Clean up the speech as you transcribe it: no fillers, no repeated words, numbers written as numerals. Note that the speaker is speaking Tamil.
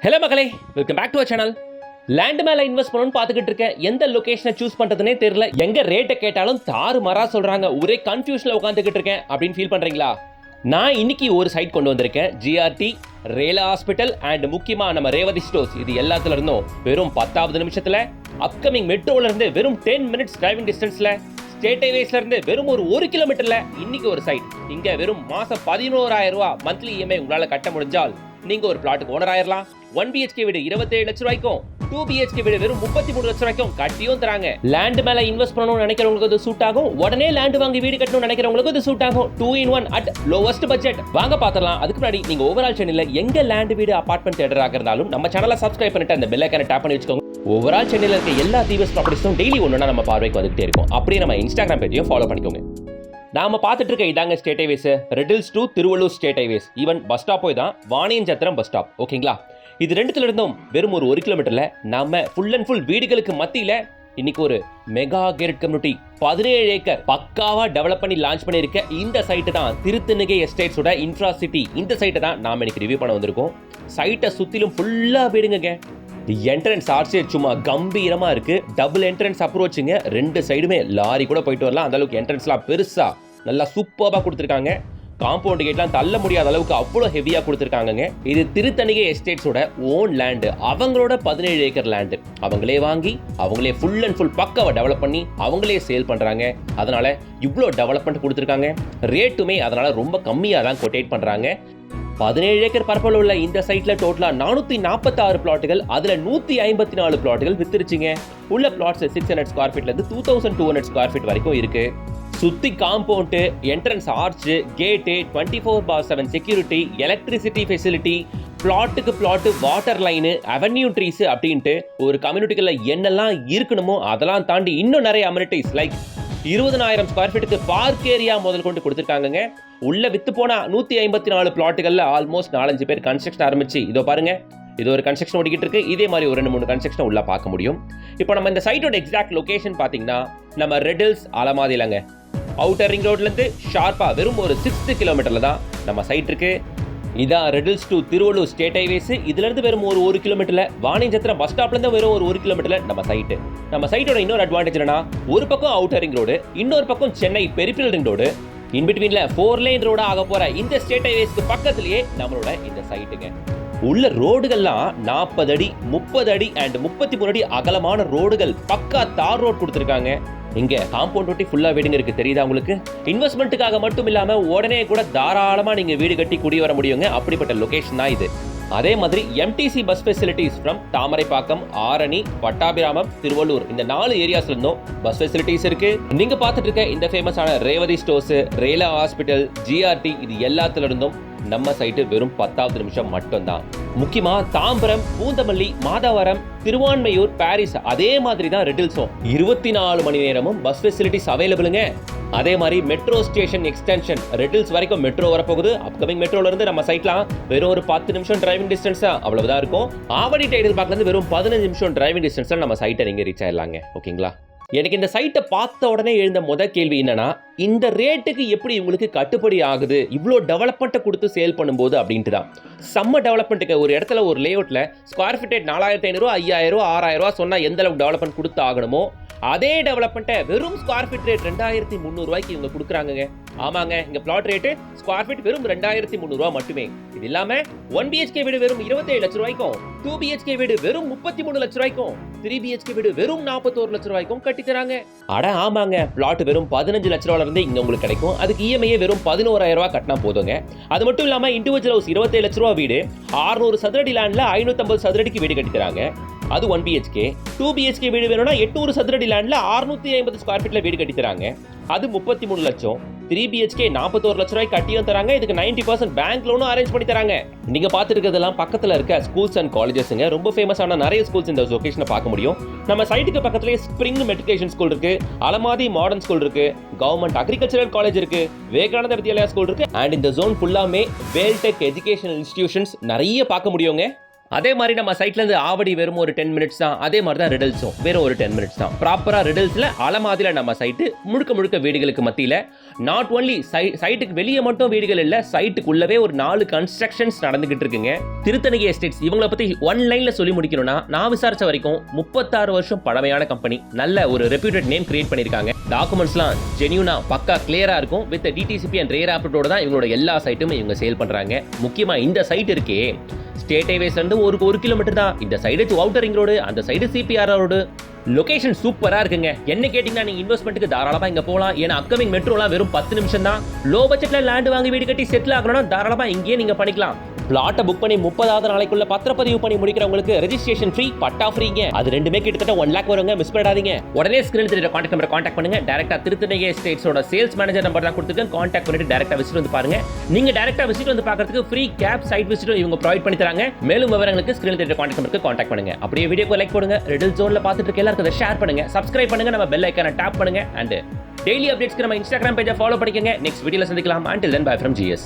ஹலோ மக்களே, welcome back to our channel. Land மேல இன்வெஸ்ட் பண்ணணும்னு பார்த்துக்கிட்டு இருக்கேன். எந்த லொகேஷனை சூஸ் பண்றதுனே தெரியல. எங்க ரேட்டை கேட்டாலும் தாறுமாறா சொல்றாங்க. ஒரே கன்ஃபியூஷன்ல உட்காந்துக்கிட்டு இருக்கேன் அப்படின்னு ஃபீல் பண்றீங்களா? நான் இன்னைக்கு ஒரு சைட் கொண்டு வந்திருக்கேன். ஜிஆர்டி, ரேலா ஹாஸ்பிட்டல் அண்ட் முக்கியமா நம்ம ரேவதி ஸ்டோர்ஸ். இது எல்லாத்துல இருந்தும் வெறும் 10வது நிமிஷத்துல, அப்கமிங் மெட்ரோல இருந்து வெறும் 10 மினிட்ஸ் டிரைவிங் டிஸ்டன்ஸ்ல, ஸ்டேட் ஹைவேஸ்ல இருந்து வெறும் ஒரு 1 கிலோமீட்டர்ல இன்னைக்கு ஒரு சைட். இங்க வெறும் மாசம் 11,000 ரூபாய் மந்த்லி இஎம்ஐ உங்களால கட்ட முடிஞ்சால் நீங்க ஒரு பிளாட்டுக்கு ஓனர் ஆயிரலாம். 1 BHK வீடு 27 லட்சம் ரூபாய்க்கும், 2 BHK வீடு வெறும் 33 லட்சம் ரூபாய்க்கும் கட்டியும் தராங்க. லேண்ட் மேல இன்வெஸ்ட் பண்ணணும்னு நினைக்கிறவங்களுக்கு இது சூட் ஆகும். உடனே லேண்ட் வாங்கி வீடு கட்டணும்னு நினைக்கிறவங்களுக்கு இது சூட் ஆகும். 2 in 1 அட் லோவஸ்ட் பட்ஜெட். வாங்க பாத்திரலாம். அதுக்கு முன்னாடி நீங்க ஓவரால் சென்னையில எங்க லேண்ட் வீடு அபார்ட்மெண்ட் தேடுறாக இருந்தாலும் நம்ம சேனலை சப்ஸ்கிரைப் பண்ணிட்டு அந்த பெல் ஐகானை டாப் பண்ணி வச்சுக்கோங்க. ஓவரால் சென்னையில இருக்க எல்லா டிவிஎஸ் ப்ராப்பர்ட்டிஸும் டெய்லி ஒண்ணுனா நம்ம பார்வைக்கு வந்துட்டே இருக்கும். அப்படியே நம்ம இன்ஸ்டாகிராம் பேஜையும் ஃபாலோ பண்ணிக்கோங்க. நாம பார்த்துட்டு இருக்க இதாங்க state highways, Redhills to Tiruvallur state highways. Even bus stop போய் தான் வாணியஞ்சத்திரம் பஸ் ஸ்டாப். ஓகேங்களா? இது ரெண்டுத்துல இருந்தும் வெறும் ஒரு 1 கிலோமீட்டர்ல நாம ஃபுல் அண்ட் ஃபுல் வீடுகளுக்கு மத்தியில இன்னைக்கு ஒரு மெகா கேட் கம்யூனிட்டி 17 ஏக்கர் பக்காவா டெவலப் பண்ணி லான்ச் பண்ணியிருக்க இந்த சைட்டு தான் திருத்தணிகை எஸ்டேட்ஸோட இன்ஃப்ரா சிட்டி. இந்த சைட்டை தான் நாம இன்னைக்கு ரிவ்யூ பண்ண வந்திருக்கோம். சைட்டை சுத்திலும் ஃபுல்லா வீடுங்க. என்ட்ரன்ஸ் ஆர்ச்சே சும்மா கம்பீரமா இருக்கு. Double entrance அப்ரோச்சுங்க. 2 சைடுமே லாரி கூட போயிட்டு வரலாம். அந்த அளவுக்கு என்ட்ரன்ஸ்லாம் பெருசா நல்லா சூப்பராக கொடுத்துருக்காங்க. காம்பவுண்ட் கேட்லாம் தள்ள முடியாத அளவுக்கு அவ்வளோ ஹெவியாக கொடுத்துருக்காங்க. இது திருத்தணிகை எஸ்டேட்ஸோட ஓன் லேண்டு. அவங்களோட 17 ஏக்கர் லேண்டு அவங்களே வாங்கி அவங்களே ஃபுல் அண்ட் ஃபுல் பக்காவை டெவலப் பண்ணி அவங்களே சேல் பண்ணுறாங்க. அதனால இவ்வளோ டெவலப்மெண்ட் கொடுத்துருக்காங்க. ரேட்டுமே அதனால ரொம்ப கம்மியாக தான் கொட்டேட் பண்ணுறாங்க. 17 ஏக்கர் பரப்பளவு உள்ள இந்த சைட்ல டோட்டலா 446 பிளாட்டுகள், அதுல 154 பிளாட்டுகள் வித்துருச்சுங்க. உள்ள பிளாட்ஸ் 600 ஸ்கொயர் ஃபீட்ல இருந்து 2200 ஸ்கொயர் ஃபீட் வரைக்கும் இருக்கு. சுத்தி compound, entrance arch, gate, 24/7 security, electricity facility, பிளாட்டுக்கு plot, water line, avenue trees அப்படின்ட்டு ஒரு கம்யூனிட்டிக்குள்ள என்னெல்லாம் இருக்கணுமோ அதெல்லாம் தாண்டி இன்னும் நிறைய அமெனிட்டிஸ் லைக் 20,000 ஸ்கொயர் ஃபீட்டுக்கு பார்க் ஏரியா முதல் கொண்டு கொடுத்துருக்காங்க. உள்ள வித்து போன 154 பிளாட்டுகள்ல ஆல்மோஸ்ட் 4-5 பேர் கன்ஸ்ட்ரக்ஷன் ஆரம்பிச்சு இதோ பாருங்க, இது ஒரு கன்ஸ்ட்ரக்ஷன் ஓடிக்கிட்டு இருக்கு. இதே மாதிரி ஒரு 2-3 கன்ஸ்ட்ரக்ஷன் உள்ள பார்க்க முடியும். இப்போ நம்ம இந்த சைட்டோட எக்ஸாக்ட் லொகேஷன் பாத்தீங்கன்னா நம்ம ரெட்டில்ஸ் அலமாதிலங்க. அவுட்டர் ரிங் ரோட்ல இருந்து ஷார்ப்பா வெறும் ஒரு 6 கிலோமீட்டர்ல தான் நம்ம சைட் இருக்கு. இதான் ரெட்டில்ஸ் டு திருவள்ளூர் ஸ்டேட் ஹைவேஸ். இதுல இருந்து வெறும் ஒரு 1 கிலோமீட்டர்ல வாணியஞ்சத்திரம் பஸ் ஸ்டாப்ல இருந்து வெறும் ஒரு 1 கிலோமீட்டர்ல நம்ம சைட்டு. நம்ம சைட்டோட இன்னொரு அட்வான்டேஜ் என்னன்னா, ஒரு பக்கம் அவுட்டர் ரிங் ரோடு, இன்னொரு பக்கம் சென்னை பெரிஃபரல் ரிங் ரோடு, இன்பிட்வீன்ல 4 லேன் ரோடா ஆக போற இந்த ஸ்டேட் ஹைவேஸ்க்கு பக்கத்திலேயே நம்மளோட இந்த சைட்டுங்க. உள்ள ரோடுகள்லாம் 40 அடி, 30 அடி அண்ட் 33 அடி அகலமான ரோடுகள், பக்கா தார் ரோட் கொடுத்துருக்காங்க. இங்க காம்பவுண்ட் ஒட்டி ஃபுல்லா வீடுங்க இருக்கு. தெரியுதா உங்களுக்கு? இன்வெஸ்ட்மெண்ட்டுக்காக மட்டும் இல்லாம உடனே கூட தாராளமா நீங்க வீடு கட்டி குடி வர முடியுங்க. அப்படிப்பட்ட லொகேஷன் தான் இது. அதே மாதிரி MTC bus facilities from Thamaraipakkam, Arani, Pattabiram, Tiruvallur இந்த 4 ஏரியாஸ்ல இருந்தும் பஸ் ஃபெசிலிட்டிஸ் இருக்கு. நீங்க பார்த்துட்டு இருக்க இந்த ஃபேமஸான Revathi stores, Rela hospital, GRT இது எல்லாத்துல இருந்தும் நம்ம சைட்டு வெறும் 10வது நிமிஷம் மட்டும்தான். முக்கியமா தாம்பரம், பூந்தமல்லி, மாதவரம், திருவான்மையூர், பாரிஸ் அதே மாதிரி தான் ரெட்டில்ஸும் 24 மணி நேரமும் பஸ் ஃபெசிலிட்டிஸ் அவைலபிளுங்க. அதே மாதிரி மெட்ரோ ஸ்டேஷன் எக்ஸ்டென்ஷன் ரெட்டில்ஸ் வரைக்கும் மெட்ரோ வரப்போகுது. அப்கமிங் மெட்ரோல இருந்து நம்ம சைட்லாம் வெறும் ஒரு 10 நிமிஷம் டிரைவிங் டிஸ்டன்ஸ் அவ்வளவுதான் இருக்கும். ஆவடி டைட்டில் பார்க்ல இருந்து வெறும் 15 நிமிஷம் டிரைவிங் டிஸ்டன்ஸ்ல நம்ம சைட்டை நீங்க ரீச் ஆயிடலாங்க. ஓகேங்களா? எனக்கு இந்த சைட்டை பார்த்த உடனே எழுந்த முதல் கேள்வி என்னன்னா, இந்த ரேட்டுக்கு எப்படி உங்களுக்கு கட்டுப்படி ஆகுது இவ்வளோ டெவலப்மெண்ட்டை கொடுத்து சேல் பண்ணும்போது அப்படின்ட்டு தான். செம்ம டெவலப்மெண்ட்டுக்கு ஒரு இடத்துல ஒரு லேஅவுட்ல ஸ்கொயர் ஃபீட் 4,500, 5,000, 6,000 சொன்னா எந்த அளவுக்கு டெவலப்மெண்ட் கொடுத்து ஆகணுமோ அதே டெவலப்மெண்ட்டை வெறும் ஸ்கொயர் ஃபீட் ரேட் 2,300 ரூபாய்க்கு இவங்க கொடுக்குறாங்க. ஆமாங்க, இங்க பிளாட் ரேட்டு ஸ்கொயர் ஃபீட் வெறும் 2,300 ரூபாய் மட்டுமே. இது இல்லாம 1 BHK வீடு வெறும் 27 லட்சம் ரூபாய்க்கும், 2 BHK வீடு வெறும் 33 லட்சம் ரூபாய்க்கும், 3 BHK வீடு வெறும் 41 லட்சம் ரூபாய்க்கும் கட்டி தராங்க. அட ஆமாங்க, பிளாட் வெறும் 15 லட்சம் ரூபாயில இருந்து இங்க உங்களுக்கு கிடைக்கும். அதுக்கு இஎம்ஐ வெறும் 11,000 ரூபாய் கட்டினா போதுங்க. அது மட்டும் இல்லாம இண்டிவிஜுவல் ஹவுஸ் 27 லட்சம் ரூபாய் வீடு 600 சதுரடி லேண்ட்ல 550 சதுரடிக்கு வீடு கட்டி தராங்க. அது 1 BHK. 2 BHK வீடு வேணும்னா 800 சதுரடி லேண்ட்ல 650 ஸ்கொயர் ஃபீட்ல வீடு கட்டி தராங்க. அது 33 லட்சம். 3 BHK 41 லட்சம் ரூபாய் கட்டியும் தராங்க. இதுக்கு 90% பேங்க் லோனும் அரேஞ்ச் பண்ணி தராங்க. நீங்க பார்த்துட்டு இருக்கிறதெல்லாம் பக்கத்துல இருக்க ஸ்கூல்ஸ் அண்ட் காலேஜஸ்ங்க. ரொம்ப ஃபேமஸான நிறைய ஸ்கூல்ஸ் இந்த லொகேஷனை பார்க்க முடியும். நம்ம சைட்டுக்கு பக்கத்துலேயே ஸ்பிரிங் மெட்ரிகுலேஷன் ஸ்கூல் இருக்கு, அலமாதி மாடர்ன் ஸ்கூல் இருக்கு, கவர்மெண்ட் அக்ரிகல்ச்சரல் காலேஜ் இருக்கு, விவேகானந்த வித்யாலயா ஸ்கூல் இருக்கு. அண்ட் இந்த ஜோன் ஃபுல்லாமே வேல்டெக் எஜுகேஷனல் இன்ஸ்டிடியூஷன்ஸ் நிறைய பார்க்க முடியுங்க. அதே மாதிரி நம்ம சைட்ல இருந்து ஆவடி வெறும் ஒரு 10 மினிட்ஸ் தான். அதே மாதிரி தான் ரிடல்ஸும் வெறும் ஒரு 10 மினிட்ஸ் தான். ப்ராப்பரா ரிடல்ஸ்ல அலமாதில நம்ம சைட்டு முழுக்க வீடுகளுக்கு மத்தியில நாட் ஒன்லி சைட்டுக்கு வெளியே மட்டும் வீடுகள் இல்ல, சைட்டுக்குள்ளவே ஒரு 4 கன்ஸ்ட்ரக்ஷன்ஸ் நடந்துகிட்டு இருக்குங்க. திருத்தணிகை எஸ்டேட்ஸ் இவங்களை பத்தி ஒன் லைன்ல சொல்லி முடிக்கணும்னா, நான் விசாரிச்ச வரைக்கும் 36 வருஷம் பழமையான கம்பெனி, நல்ல ஒரு ரெப்யூட்டட் நேம் கிரியேட் பண்ணிருக்காங்க. டாக்குமெண்ட்ஸ்லாம் ஜெனியூனா பக்கா கிளியரா இருக்கும். வித் டிடிசிபி அண்ட் ரேர் ஆப்டோட தான் இவங்களோட எல்லா சைட்டுமே இவங்க சேல் பண்றாங்க. முக்கியமா இந்த சைட் இருக்கே, ஸ்டேட் ஹைவேஸ்ல இருந்து ஒரு கிலோமீட்டர் தான். இந்த சைடு அவுட்டர் ரிங் ரோடு, அந்த சைடு சிபிஆர் ரோடு. லொகேஷன் சூப்பரா இருக்குங்க. என்ன கேட்டீங்கன்னா நீங்க இன்வெஸ்ட்மெண்ட்டுக்கு தாராளமா இங்க போலாம். ஏன்னா அப்கமிங் மெட்ரோலாம் வெறும் 10 நிமிஷம் தான். லோ பட்ஜெட்ல லேண்ட் வாங்கி வீடு கட்டி செட்டில் ஆகணும்னா தாராளமா இங்கேயே நீங்க பண்ணிக்கலாம். பிளாட்டை புக் பண்ணி 30வது நாளைக்குள்ள பத்திரப்பதிவு பண்ணி முடிக்கிறவங்களுக்கு ரெஜிஸ்ட்ரேஷன் ஃப்ரீ, பட்டா ஃப்ரீங்க. அது ரெண்டுமே கிட்டத்தட்ட 1 lakh வருங்க. மிஸ் பண்ணிடாதீங்க. உடனே ஸ்கிரீன்ல தெரியற கான்டாக்ட் நம்பரை கான்டாக்ட் பண்ணுங்க. டைரக்டா திருத்தணிகை எஸ்டேட்ஸோட சேல்ஸ் மேனேஜர் நம்பர் தான் கொடுத்துருக்கேன். கான்டாக்ட் பண்ணிட்டு டைரக்டா விசிட் வந்து பாருங்க. நீங்க டைரக்டா விசிட் வந்து பார்க்கிறதுக்கு ஃப்ரீ கேப் சைட் விசிட்டும் இவங்க ப்ரொவைட் பண்ணி தராங்க. மேலும் விவரங்களுக்கு ஸ்கிரீன்ல தெரியற கான்டாக்ட் நம்பருக்கு கான்டாக்ட் பண்ணுங்க. அப்படியே வீடியோக்கு லைக் போடுங்க. ரெடில் ஜோன்ல பார்த்துட்டு இருக்க எல்லாருக்கும் அதை ஷேர் பண்ணுங்க. சப்ஸ்கிரைப் பண்ணுங்க. நம்ம பெல் ஐகானை டாப் பண்ணுங்க. அண்ட் டெய்லி அப்டேட்ஸ்க்கு நம்ம இன்ஸ்டாகிராம் பேஜை ஃபாலோ பண்ணிக்கங்க. நெக்ஸ்ட் வீடியோல சந்திக்கலாம். Until then, bye from GS.